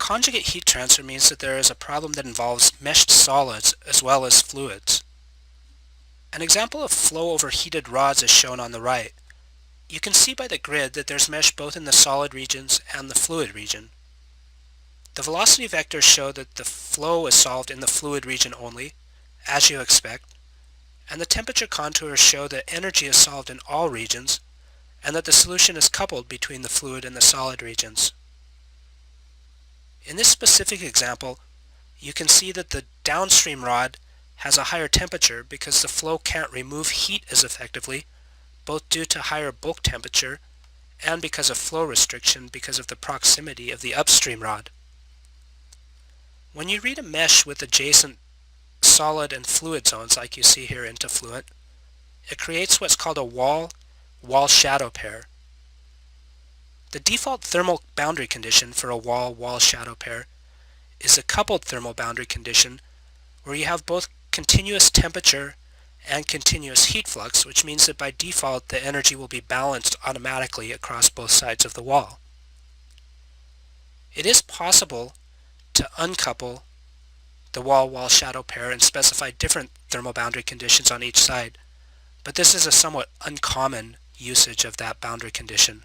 Conjugate heat transfer means that there is a problem that involves meshed solids as well as fluids. An example of flow over heated rods is shown on the right. You can see by the grid that there's mesh both in the solid regions and the fluid region. The velocity vectors show that the flow is solved in the fluid region only, as you expect, and the temperature contours show that energy is solved in all regions, and that the solution is coupled between the fluid and the solid regions. In this specific example, you can see that the downstream rod has a higher temperature because the flow can't remove heat as effectively, both due to higher bulk temperature and because of flow restriction because of the proximity of the upstream rod. When you read a mesh with adjacent solid and fluid zones like you see here in Tefluent, it creates what's called a wall-shadow pair. The default thermal boundary condition for a wall-shadow pair is a coupled thermal boundary condition where you have both continuous temperature and continuous heat flux, which means that by default the energy will be balanced automatically across both sides of the wall. It is possible to uncouple the wall-shadow pair and specify different thermal boundary conditions on each side, but this is a somewhat uncommon usage of that boundary condition.